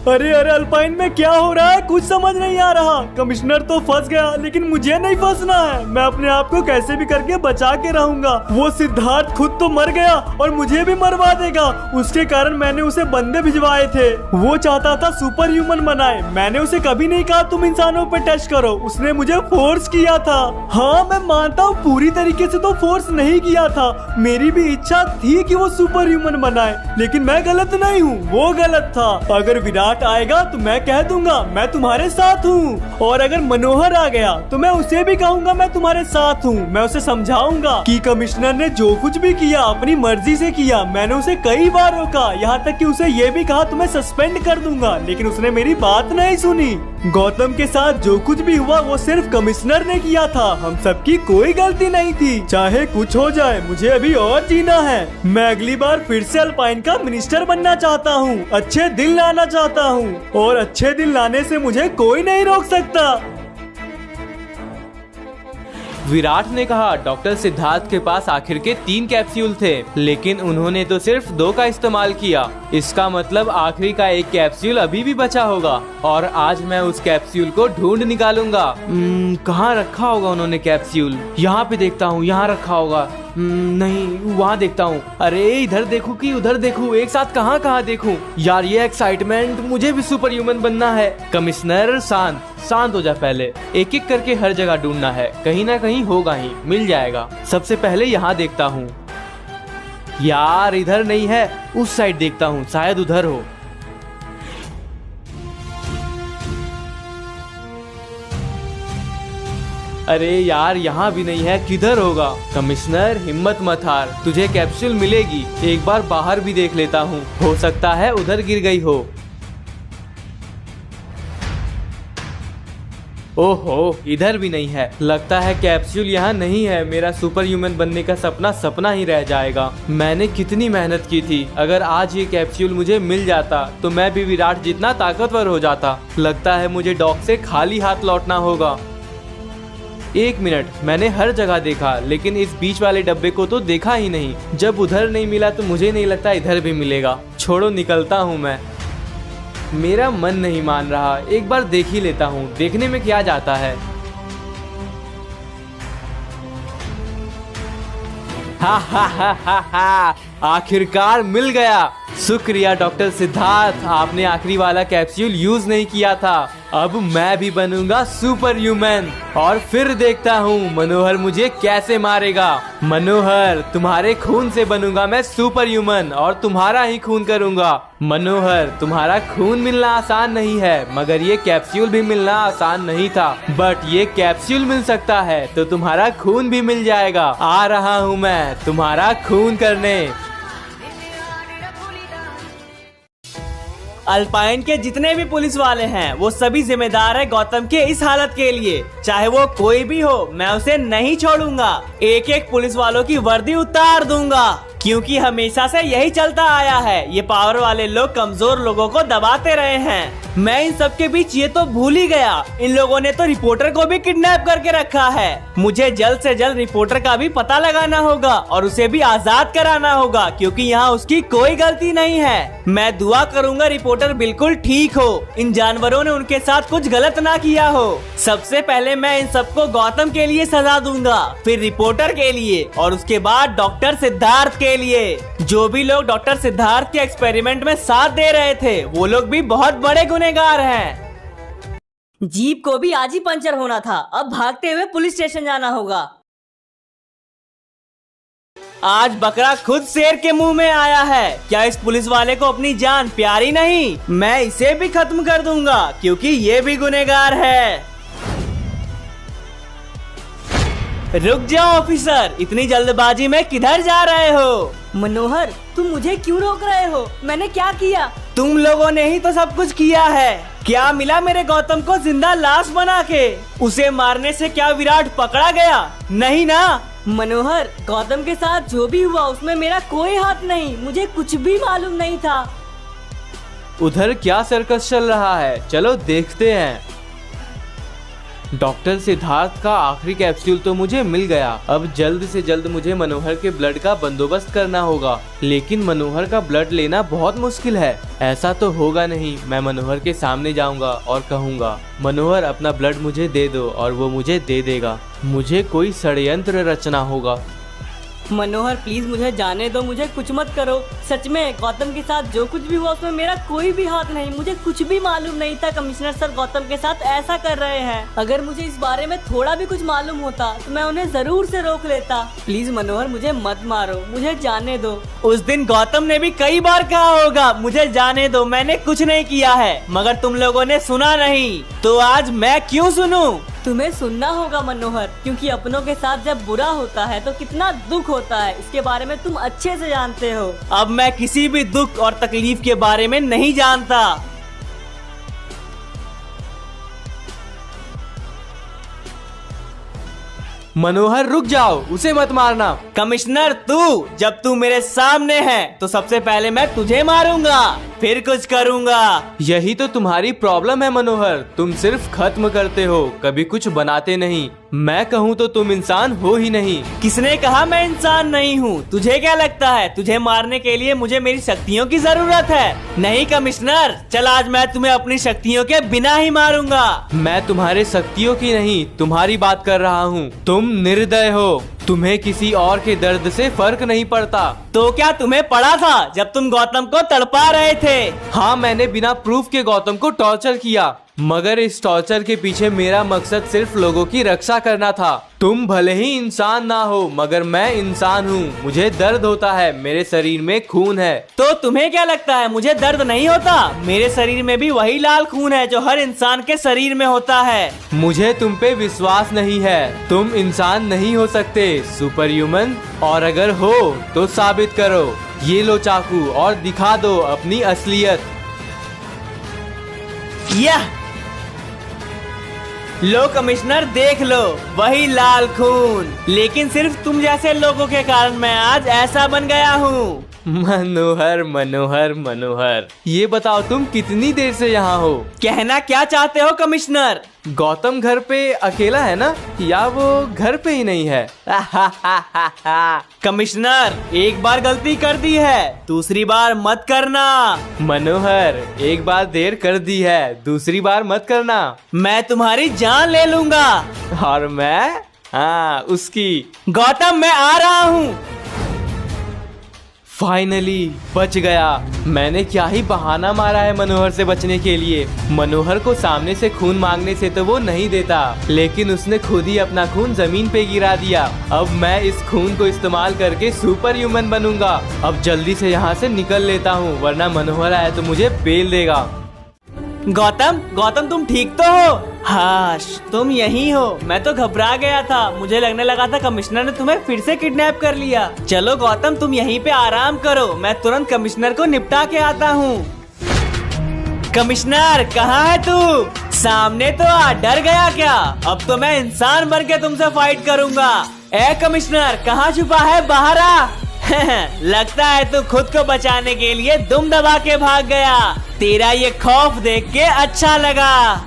अरे अरे अल्पाइन में क्या हो रहा है, कुछ समझ नहीं आ रहा। कमिश्नर तो फंस गया, लेकिन मुझे नहीं फंसना है। मैं अपने आप को कैसे भी करके बचा के रहूंगा। वो सिद्धार्थ खुद तो मर गया और मुझे भी मरवा देगा। उसके कारण मैंने उसे बंदे भिजवाए थे। वो चाहता था सुपर ह्यूमन बनाए। मैंने उसे कभी नहीं कहा तुम इंसानों पे टेस्ट करो। उसने मुझे फोर्स किया था। हाँ मैं मानता हूँ पूरी तरीके से तो फोर्स नहीं किया था। मेरी भी इच्छा थी कि वो सुपर ह्यूमन बनाए, लेकिन मैं गलत नहीं हूँ, वो गलत था। अगर विराट आएगा तो मैं कह दूंगा मैं तुम्हारे साथ हूँ, और अगर मनोहर आ गया तो मैं उसे भी कहूंगा मैं तुम्हारे साथ हूँ। मैं उसे समझाऊंगा कि कमिश्नर ने जो कुछ भी किया अपनी मर्जी से किया। मैंने उसे कई बार रोका, यहाँ तक कि उसे ये भी कहा तुम्हें सस्पेंड कर दूंगा, लेकिन उसने मेरी बात नहीं सुनी। गौतम के साथ जो कुछ भी हुआ वो सिर्फ कमिश्नर ने किया था। हम सबकी कोई गलती नहीं थी। चाहे कुछ हो जाए, मुझे अभी और जीना है। मैं अगली बार फिर से अल्पाइन का मिनिस्टर बनना चाहता हूँ, अच्छे दिन लाना चाहता हूँ, और अच्छे दिन लाने से मुझे कोई नहीं रोक सकता। विराट ने कहा डॉक्टर सिद्धार्थ के पास आखिर के 3 कैप्सूल थे, लेकिन उन्होंने तो सिर्फ 2 का इस्तेमाल किया। इसका मतलब आखिरी का 1 कैप्सूल अभी भी बचा होगा, और आज मैं उस कैप्सूल को ढूंढ निकालूंगा। कहाँ रखा होगा उन्होंने कैप्सूल? यहाँ पे देखता हूँ, यहाँ रखा होगा। नहीं, वहाँ देखता हूँ। अरे इधर देखूं कि उधर देखूं, एक साथ कहाँ कहाँ देखूं? यार ये एक्साइटमेंट, मुझे भी सुपर ह्यूमन बनना है। कमिश्नर शांत हो जा। पहले एक एक करके हर जगह ढूंढना है, कहीं ना कहीं होगा ही, मिल जाएगा। सबसे पहले यहाँ देखता हूँ। यार इधर नहीं है, उस साइड देखता हूँ, शायद उधर हो। अरे यार यहाँ भी नहीं है, किधर होगा? कमिश्नर हिम्मत मत हार, तुझे कैप्सूल मिलेगी। एक बार बाहर भी देख लेता हूँ, हो सकता है उधर गिर गई हो। ओहो, इधर भी नहीं है। लगता है कैप्सूल यहाँ नहीं है। मेरा सुपर ह्यूमन बनने का सपना ही रह जाएगा। मैंने कितनी मेहनत की थी। अगर आज ये कैप्सूल मुझे मिल जाता तो मैं भी विराट जितना ताकतवर हो जाता। लगता है मुझे डॉक से खाली हाथ लौटना होगा। 1 मिनट, मैंने हर जगह देखा, लेकिन इस बीच वाले डब्बे को तो देखा ही नहीं। जब उधर नहीं मिला तो मुझे नहीं लगता इधर भी मिलेगा। छोड़ो, निकलता हूँ मैं। मेरा मन नहीं मान रहा, एक बार देख ही लेता हूँ, देखने में क्या जाता है। हा, आखिरकार मिल गया। शुक्रिया डॉक्टर सिद्धार्थ, आपने आखिरी वाला कैप्सूल यूज नहीं किया था। अब मैं भी बनूंगा सुपर ह्यूमन, और फिर देखता हूँ मनोहर मुझे कैसे मारेगा। मनोहर, तुम्हारे खून से बनूंगा मैं सुपर ह्यूमन, और तुम्हारा ही खून करूंगा। मनोहर, तुम्हारा खून मिलना आसान नहीं है, मगर ये कैप्सूल भी मिलना आसान नहीं था। बट ये कैप्सूल मिल सकता है तो तुम्हारा खून भी मिल जाएगा। आ रहा हूँ मैं तुम्हारा खून करने। अल्पाइन के जितने भी पुलिस वाले हैं वो सभी जिम्मेदार है गौतम के इस हालत के लिए। चाहे वो कोई भी हो, मैं उसे नहीं छोड़ूंगा। एक एक पुलिस वालों की वर्दी उतार दूंगा, क्योंकि हमेशा से यही चलता आया है। ये पावर वाले लोग कमजोर लोगों को दबाते रहे हैं। मैं इन सब के बीच ये तो भूल ही गया, इन लोगों ने तो रिपोर्टर को भी किडनैप करके रखा है। मुझे जल्द से जल्द रिपोर्टर का भी पता लगाना होगा और उसे भी आजाद कराना होगा, क्योंकि यहाँ उसकी कोई गलती नहीं है। मैं दुआ करूंगा रिपोर्टर बिल्कुल ठीक हो, इन जानवरों ने उनके साथ कुछ गलत ना किया हो। सबसे पहले मैं इन सबको गौतम के लिए सजा दूंगा, फिर रिपोर्टर के लिए, और उसके बाद डॉक्टर सिद्धार्थ के लिए। जो भी लोग डॉक्टर सिद्धार्थ के एक्सपेरिमेंट में साथ दे रहे थे वो लोग भी बहुत बड़े गुनहगार हैं। जीप को भी आज ही पंचर होना था, अब भागते हुए पुलिस स्टेशन जाना होगा। आज बकरा खुद शेर के मुंह में आया है। क्या इस पुलिस वाले को अपनी जान प्यारी नहीं? मैं इसे भी खत्म कर दूंगा, क्योंकि ये भी गुनहगार है। रुक जाओ ऑफिसर, इतनी जल्दबाजी में किधर जा रहे हो? मनोहर, तुम मुझे क्यों रोक रहे हो? मैंने क्या किया? तुम लोगों ने ही तो सब कुछ किया है। क्या मिला मेरे गौतम को जिंदा लाश बना के? उसे मारने से क्या विराट पकड़ा गया? नहीं ना? मनोहर, गौतम के साथ जो भी हुआ उसमें मेरा कोई हाथ नहीं, मुझे कुछ भी मालूम नहीं था। उधर क्या सर्कस चल रहा है, चलो देखते हैं। डॉक्टर सिद्धार्थ का आखिरी कैप्सूल तो मुझे मिल गया। अब जल्द से जल्द मुझे मनोहर के ब्लड का बंदोबस्त करना होगा, लेकिन मनोहर का ब्लड लेना बहुत मुश्किल है। ऐसा तो होगा नहीं। मैं मनोहर के सामने जाऊंगा और कहूंगा, मनोहर अपना ब्लड मुझे दे दो, और वो मुझे दे देगा। मुझे कोई षड्यंत्र रचना होगा। मनोहर प्लीज मुझे जाने दो, मुझे कुछ मत करो। सच में गौतम के साथ जो कुछ भी हुआ उसमें मेरा कोई भी हाथ नहीं। मुझे कुछ भी मालूम नहीं था कमिश्नर सर गौतम के साथ ऐसा कर रहे हैं। अगर मुझे इस बारे में थोड़ा भी कुछ मालूम होता तो मैं उन्हें जरूर से रोक लेता। प्लीज मनोहर मुझे मत मारो, मुझे जाने दो। उस दिन गौतम ने भी कई बार कहा होगा मुझे जाने दो, मैंने कुछ नहीं किया है, मगर तुम लोगों ने सुना नहीं, तो आज मैं क्यों सुनूं? तुम्हें सुनना होगा मनोहर, क्योंकि अपनों के साथ जब बुरा होता है तो कितना दुख होता है, इसके बारे में तुम अच्छे से जानते हो। अब मैं किसी भी दुख और तकलीफ के बारे में नहीं जानता। मनोहर रुक जाओ, उसे मत मारना। कमिश्नर जब तू मेरे सामने है तो सबसे पहले मैं तुझे मारूंगा, फिर कुछ करूंगा। यही तो तुम्हारी प्रॉब्लम है मनोहर, तुम सिर्फ खत्म करते हो, कभी कुछ बनाते नहीं। मैं कहूँ तो तुम इंसान हो ही नहीं। किसने कहा मैं इंसान नहीं हूँ? तुझे क्या लगता है तुझे मारने के लिए मुझे मेरी शक्तियों की जरूरत है? नहीं कमिश्नर, चल आज मैं तुम्हें अपनी शक्तियों के बिना ही मारूंगा। मैं तुम्हारे शक्तियों की नहीं, तुम्हारी बात कर रहा हूँ। तुम निर्दय हो, तुम्हें किसी और के दर्द से फर्क नहीं पड़ता। तो क्या तुम्हें पड़ा था जब तुम गौतम को तड़पा रहे थे? हाँ, मैंने बिना प्रूफ के गौतम को टॉर्चर किया, मगर इस टॉर्चर के पीछे मेरा मकसद सिर्फ लोगों की रक्षा करना था। तुम भले ही इंसान ना हो, मगर मैं इंसान हूँ। मुझे दर्द होता है, मेरे शरीर में खून है। तो तुम्हें क्या लगता है मुझे दर्द नहीं होता? मेरे शरीर में भी वही लाल खून है जो हर इंसान के शरीर में होता है। मुझे तुम पे विश्वास नहीं है। तुम इंसान नहीं हो सकते, सुपर ह्यूमन, और अगर हो तो साबित करो। ये लो चाकू और दिखा दो अपनी असलियत। यह लो कमिश्नर, देख लो वही लाल खून, लेकिन सिर्फ तुम जैसे लोगों के कारण मैं आज ऐसा बन गया हूँ। मनोहर मनोहर मनोहर, ये बताओ तुम कितनी देर से यहाँ हो? कहना क्या चाहते हो कमिश्नर? गौतम घर पे अकेला है ना, या वो घर पे ही नहीं है? कमिश्नर, एक बार गलती कर दी है, दूसरी बार मत करना। मनोहर, एक बार देर कर दी है, दूसरी बार मत करना। मैं तुम्हारी जान ले लूंगा। और मैं उसकी। गौतम, मैं आ रहा हूँ। फाइनली बच गया। मैंने क्या ही बहाना मारा है मनोहर से बचने के लिए। मनोहर को सामने से खून मांगने से तो वो नहीं देता, लेकिन उसने खुद ही अपना खून जमीन पे गिरा दिया। अब मैं इस खून को इस्तेमाल करके सुपर ह्यूमन बनूंगा। अब जल्दी से यहाँ से निकल लेता हूँ, वरना मनोहर आया तो मुझे पेल देगा। गौतम तुम ठीक तो हो? हाश, तुम यही हो। मैं तो घबरा गया था, मुझे लगने लगा था कमिश्नर ने तुम्हें फिर से किडनैप कर लिया। चलो गौतम, तुम यहीं पे आराम करो, मैं तुरंत कमिश्नर को निपटा के आता हूँ। कमिश्नर, कहाँ है तू? सामने तो आ। डर गया क्या? अब तो मैं इंसान बन के तुमसे फाइट करूंगा। ए कमिश्नर, कहाँ छुपा है? बाहर आ। लगता है तू खुद को बचाने के लिए दुम दबा के भाग गया। तेरा ये खौफ देख के अच्छा लगा।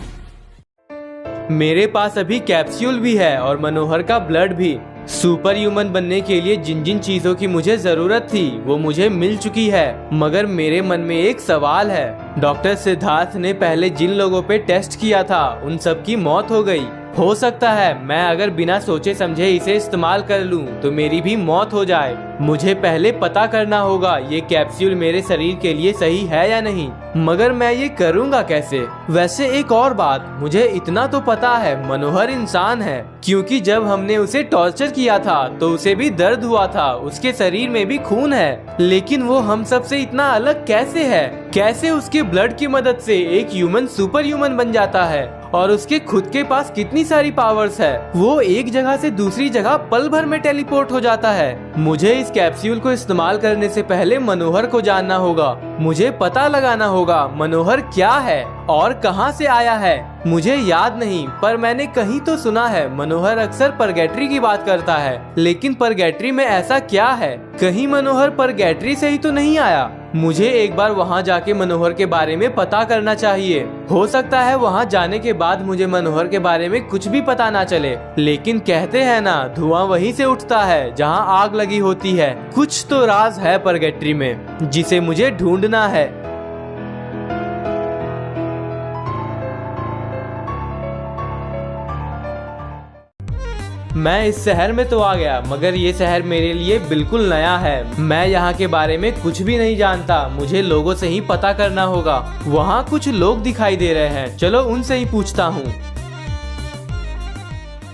मेरे पास अभी कैप्सूल भी है और मनोहर का ब्लड भी। सुपर ह्यूमन बनने के लिए जिन जिन चीजों की मुझे जरूरत थी वो मुझे मिल चुकी है, मगर मेरे मन में एक सवाल है। डॉक्टर सिद्धार्थ ने पहले जिन लोगों पे टेस्ट किया था उन सब की मौत हो गई। हो सकता है मैं अगर बिना सोचे समझे इसे इस्तेमाल कर लूं तो मेरी भी मौत हो जाए। मुझे पहले पता करना होगा ये कैप्सूल मेरे शरीर के लिए सही है या नहीं, मगर मैं ये करूंगा कैसे? वैसे एक और बात, मुझे इतना तो पता है मनोहर इंसान है, क्योंकि जब हमने उसे टॉर्चर किया था तो उसे भी दर्द हुआ था, उसके शरीर में भी खून है, लेकिन वो हम सब से इतना अलग कैसे है? कैसे उसके ब्लड की मदद से एक ह्यूमन सुपर ह्यूमन बन जाता है? और उसके खुद के पास कितनी सारी पावर्स है, वो एक जगह से दूसरी जगह पल भर में टेलीपोर्ट हो जाता है। मुझे इस कैप्सूल को इस्तेमाल करने से पहले मनोहर को जानना होगा। मुझे पता लगाना होगा मनोहर क्या है और कहां से आया है। मुझे याद नहीं, पर मैंने कहीं तो सुना है मनोहर अक्सर परगेट्री की बात करता है, लेकिन परगेट्री में ऐसा क्या है? कहीं मनोहर परगेट्री से ही तो नहीं आया? मुझे एक बार वहाँ जाके मनोहर के बारे में पता करना चाहिए। हो सकता है वहाँ जाने के बाद मुझे मनोहर के बारे में कुछ भी पता ना चले, लेकिन कहते हैं ना, धुआं वहीं से उठता है जहाँ आग लगी होती है। कुछ तो राज है परगेट्री में जिसे मुझे ढूंढना है। मैं इस शहर में तो आ गया, मगर ये शहर मेरे लिए बिल्कुल नया है। मैं यहाँ के बारे में कुछ भी नहीं जानता। मुझे लोगों से ही पता करना होगा। वहाँ कुछ लोग दिखाई दे रहे हैं, चलो उनसे ही पूछता हूँ।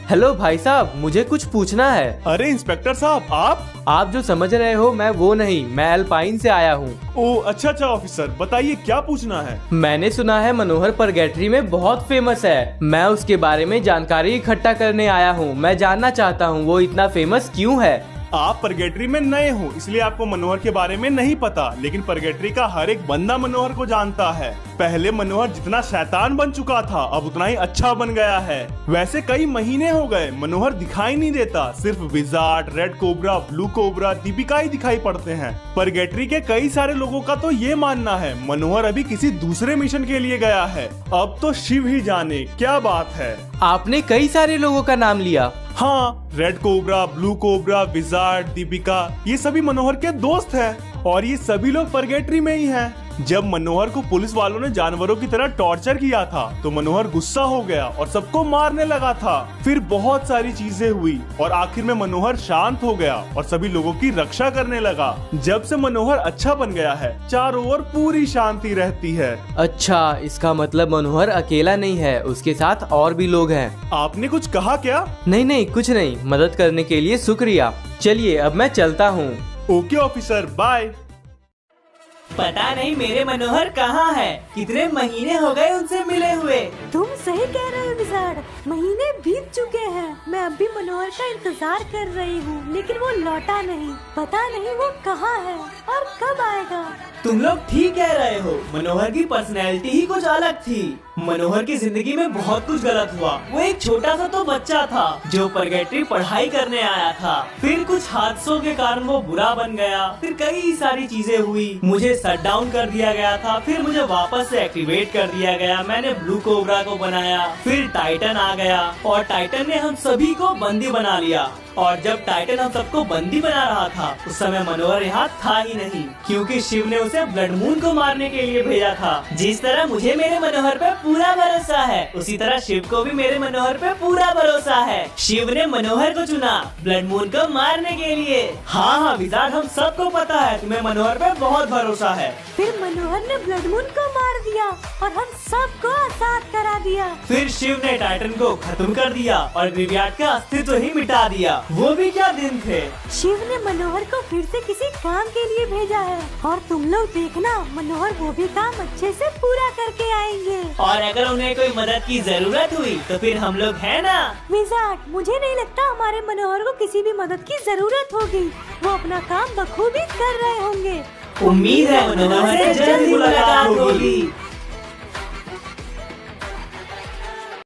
हेलो भाई साहब, मुझे कुछ पूछना है। अरे इंस्पेक्टर साहब, आप जो समझ रहे हो मैं वो नहीं, मैं अल्पाइन से आया हूँ। ओह अच्छा ऑफिसर, बताइए क्या पूछना है। मैंने सुना है मनोहर परगेट्री में बहुत फेमस है। मैं उसके बारे में जानकारी इकट्ठा करने आया हूँ। मैं जानना चाहता हूँ वो इतना फेमस क्यों है। आप परगेट्री में नए हो इसलिए आपको मनोहर के बारे में नहीं पता, लेकिन परगेट्री का हर एक बंदा मनोहर को जानता है। पहले मनोहर जितना शैतान बन चुका था, अब उतना ही अच्छा बन गया है। वैसे कई महीने हो गए मनोहर दिखाई नहीं देता, सिर्फ wizard, red cobra, blue cobra, Deepika ही दिखाई पड़ते हैं। परगेट्री के कई सारे लोगों का तो ये मानना है मनोहर अभी किसी दूसरे मिशन के लिए गया है। अब तो शिव ही जाने क्या बात है। आपने कई सारे लोगों का नाम लिया। हाँ, red cobra, blue cobra, wizard, Deepika, ये सभी मनोहर के दोस्त हैं और ये सभी लोग परगेट्री में ही हैं। जब मनोहर को पुलिस वालों ने जानवरों की तरह टॉर्चर किया था तो मनोहर गुस्सा हो गया और सबको मारने लगा था। फिर बहुत सारी चीजें हुई और आखिर में मनोहर शांत हो गया और सभी लोगों की रक्षा करने लगा। जब से मनोहर अच्छा बन गया है, चारों ओर पूरी शांति रहती है। अच्छा, इसका मतलब मनोहर अकेला नहीं है, उसके साथ और भी लोग हैं। आपने कुछ कहा क्या? नहीं, कुछ नहीं। मदद करने के लिए शुक्रिया। चलिए अब मैं चलता हूँ। Okay officer, bye. पता नहीं मेरे मनोहर कहाँ है। कितने महीने हो गए उनसे मिले हुए। तुम सही कह रहे हो विजार्ड, महीने बीत चुके हैं। मैं अब भी मनोहर का इंतजार कर रही हूँ, लेकिन वो लौटा नहीं। पता नहीं वो कहाँ है और कब आएगा। तुम लोग ठीक कह रहे हो, मनोहर की पर्सनैलिटी ही कुछ अलग थी। मनोहर की जिंदगी में बहुत कुछ गलत हुआ। वो एक छोटा सा तो बच्चा था जो परगेट्री पढ़ाई करने आया था। फिर कुछ हादसों के कारण वो बुरा बन गया। फिर कई सारी चीजें हुई। मुझे शट डाउन कर दिया गया था, फिर मुझे वापस से एक्टिवेट कर दिया गया। मैंने ब्लू कोबरा को बनाया, फिर टाइटन आ गया और टाइटन ने हम सभी को बंदी बना लिया। और जब टाइटन हम सबको बंदी बना रहा था उस समय मनोहर यहाँ था ही नहीं, क्योंकि शिव ने उसे ब्लड मून को मारने के लिए भेजा था। जिस तरह मुझे मेरे मनोहर पे पूरा भरोसा है, उसी तरह शिव को भी मेरे मनोहर पे पूरा भरोसा है। शिव ने मनोहर को चुना ब्लड मून को मारने के लिए। हाँ विजार्ड, हम सबको पता है तुम्हें मनोहर पे बहुत भरोसा है। फिर मनोहर ने ब्लड मून को मार दिया और हम सबको आजाद करा दिया। फिर शिव ने टाइटन को खत्म कर दिया और ग्रेवयार्ड का अस्तित्व ही मिटा दिया। वो भी क्या दिन थे। शिव ने मनोहर को फिर से किसी काम के लिए भेजा है और तुम लोग देखना मनोहर वो भी काम अच्छे से पूरा करके आएंगे। और अगर उन्हें कोई मदद की जरूरत हुई तो फिर हम लोग है ना। विजार्ड, मुझे नहीं लगता हमारे मनोहर को किसी भी मदद की जरूरत होगी। वो अपना काम बखूबी कर रहे होंगे। उम्मीद है मनोहर से जल्द मुलाकात होगी।